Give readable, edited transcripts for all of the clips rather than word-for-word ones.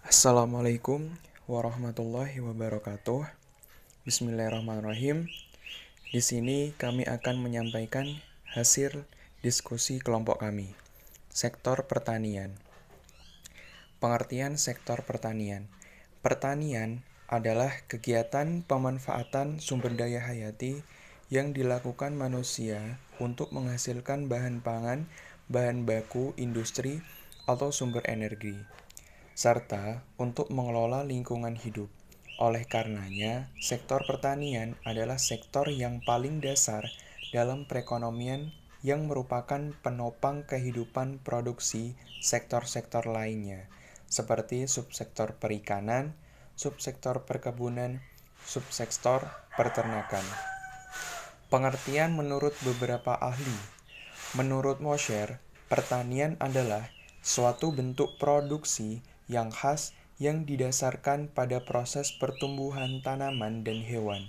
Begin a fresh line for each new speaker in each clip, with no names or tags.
Assalamualaikum warahmatullahi wabarakatuh. Bismillahirrahmanirrahim. Di sini kami akan menyampaikan hasil diskusi kelompok kami. Sektor pertanian. Pengertian sektor pertanian. Pertanian adalah kegiatan pemanfaatan sumber daya hayati yang dilakukan manusia untuk menghasilkan bahan pangan, bahan baku industri, atau sumber energi, serta untuk mengelola lingkungan hidup. Oleh karenanya, sektor pertanian adalah sektor yang paling dasar dalam perekonomian yang merupakan penopang kehidupan produksi sektor-sektor lainnya, seperti subsektor perikanan, subsektor perkebunan, subsektor peternakan. Pengertian menurut beberapa ahli. Menurut Mosher, pertanian adalah suatu bentuk produksi yang khas yang didasarkan pada proses pertumbuhan tanaman dan hewan.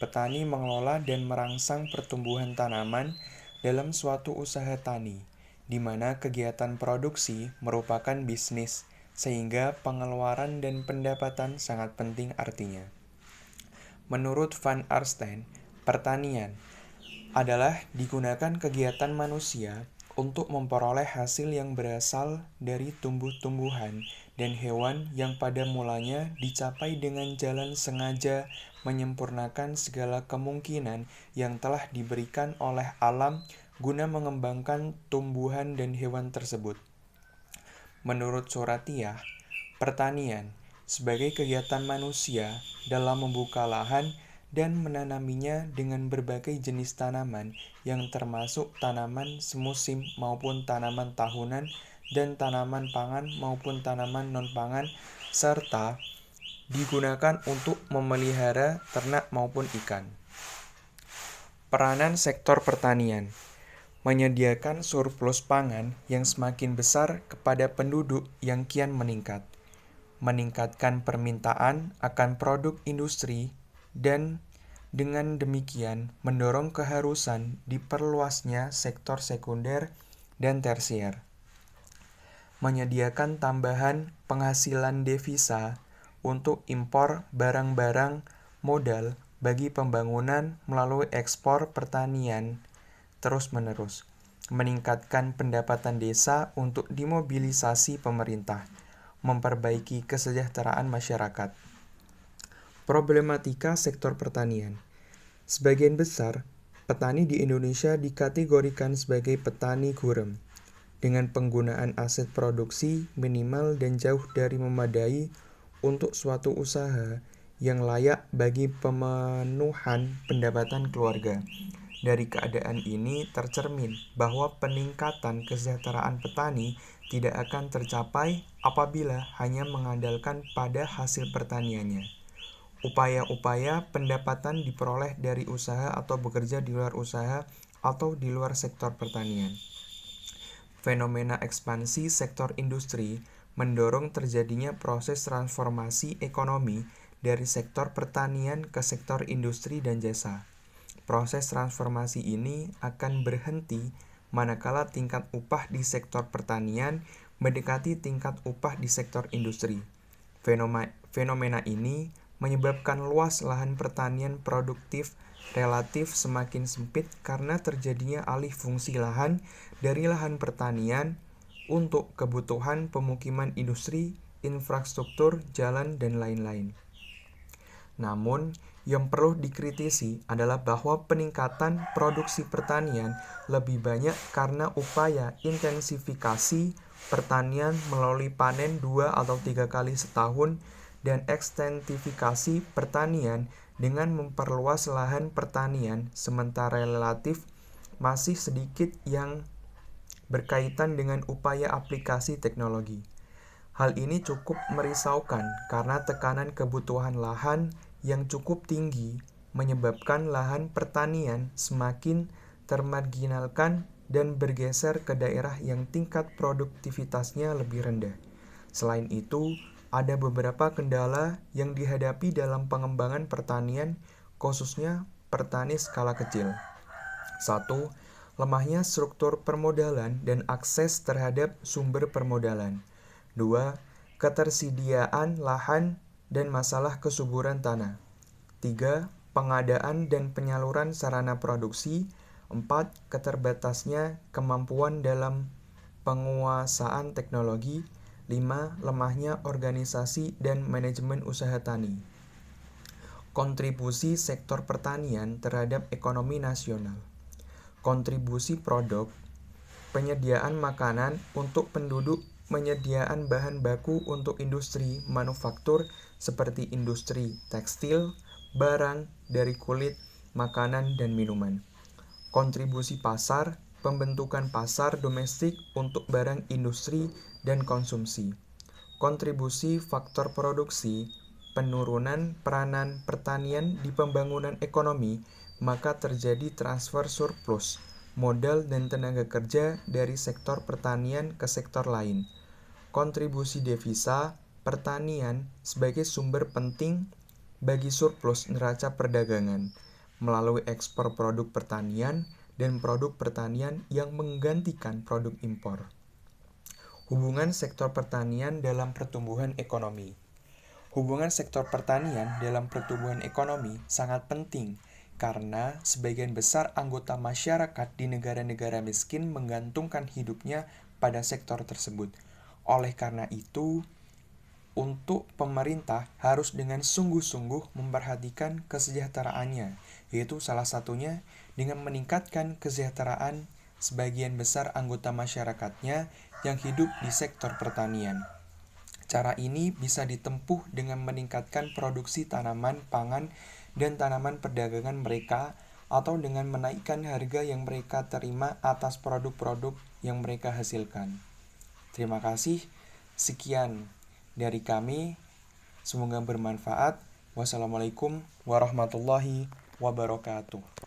Petani mengelola dan merangsang pertumbuhan tanaman dalam suatu usaha tani, di mana kegiatan produksi merupakan bisnis, sehingga pengeluaran dan pendapatan sangat penting artinya. Menurut Van Arsteen, pertanian adalah digunakan kegiatan manusia untuk memperoleh hasil yang berasal dari tumbuh-tumbuhan dan hewan yang pada mulanya dicapai dengan jalan sengaja menyempurnakan segala kemungkinan yang telah diberikan oleh alam guna mengembangkan tumbuhan dan hewan tersebut. Menurut Suratiyah, pertanian sebagai kegiatan manusia dalam membuka lahan dan menanaminya dengan berbagai jenis tanaman yang termasuk tanaman semusim maupun tanaman tahunan dan tanaman pangan maupun tanaman non-pangan, serta digunakan untuk memelihara ternak maupun ikan. Peranan sektor pertanian menyediakan surplus pangan yang semakin besar kepada penduduk yang kian meningkat, meningkatkan permintaan akan produk industri, dan dengan demikian mendorong keharusan diperluasnya sektor sekunder dan tersier, menyediakan tambahan penghasilan devisa untuk impor barang-barang modal bagi pembangunan melalui ekspor pertanian terus-menerus, meningkatkan pendapatan desa untuk dimobilisasi pemerintah, memperbaiki kesejahteraan masyarakat. Problematika sektor pertanian. Sebagian besar petani di Indonesia dikategorikan sebagai petani gurem, dengan penggunaan aset produksi minimal dan jauh dari memadai untuk suatu usaha yang layak bagi pemenuhan pendapatan keluarga. Dari keadaan ini tercermin bahwa peningkatan kesejahteraan petani tidak akan tercapai apabila hanya mengandalkan pada hasil pertaniannya. Upaya-upaya pendapatan diperoleh dari usaha atau bekerja di luar usaha atau di luar sektor pertanian. Fenomena ekspansi sektor industri mendorong terjadinya proses transformasi ekonomi dari sektor pertanian ke sektor industri dan jasa. Proses transformasi ini akan berhenti manakala tingkat upah di sektor pertanian mendekati tingkat upah di sektor industri. Fenomena ini menyebabkan luas lahan pertanian produktif relatif semakin sempit karena terjadinya alih fungsi lahan dari lahan pertanian untuk kebutuhan pemukiman industri, infrastruktur, jalan, dan lain-lain. Namun, yang perlu dikritisi adalah bahwa peningkatan produksi pertanian lebih banyak karena upaya intensifikasi pertanian melalui panen 2 atau 3 kali setahun dan ekstensifikasi pertanian dengan memperluas lahan pertanian, sementara relatif masih sedikit yang berkaitan dengan upaya aplikasi teknologi. Hal ini cukup merisaukan karena tekanan kebutuhan lahan yang cukup tinggi menyebabkan lahan pertanian semakin termarginalkan dan bergeser ke daerah yang tingkat produktivitasnya lebih rendah. Selain itu, ada beberapa kendala yang dihadapi dalam pengembangan pertanian, khususnya petani skala kecil. 1. Lemahnya struktur permodalan dan akses terhadap sumber permodalan. 2. ketersediaan lahan dan masalah kesuburan tanah. 3. Pengadaan dan penyaluran sarana produksi. 4. Keterbatasnya kemampuan dalam penguasaan teknologi. 5. Lemahnya organisasi dan manajemen usaha tani. Kontribusi sektor pertanian terhadap ekonomi nasional. Kontribusi produk, penyediaan makanan untuk penduduk, penyediaan bahan baku untuk industri manufaktur seperti industri tekstil, barang dari kulit, makanan, dan minuman. Kontribusi pasar, pembentukan pasar domestik untuk barang industri dan konsumsi. Kontribusi faktor produksi, penurunan peranan pertanian di pembangunan ekonomi, maka terjadi transfer surplus, modal dan tenaga kerja dari sektor pertanian ke sektor lain. Kontribusi devisa, pertanian sebagai sumber penting bagi surplus neraca perdagangan melalui ekspor produk pertanian dan produk pertanian yang menggantikan produk impor. Hubungan sektor pertanian dalam pertumbuhan ekonomi. Hubungan sektor pertanian dalam pertumbuhan ekonomi sangat penting karena sebagian besar anggota masyarakat di negara-negara miskin menggantungkan hidupnya pada sektor tersebut. Oleh karena itu, untuk pemerintah harus dengan sungguh-sungguh memperhatikan kesejahteraannya, yaitu salah satunya dengan meningkatkan kesejahteraan sebagian besar anggota masyarakatnya yang hidup di sektor pertanian. Cara ini bisa ditempuh dengan meningkatkan produksi tanaman pangan dan tanaman perdagangan mereka atau dengan menaikkan harga yang mereka terima atas produk-produk yang mereka hasilkan. Terima kasih. Sekian dari kami. Semoga bermanfaat. Wassalamualaikum warahmatullahi wabarakatuh.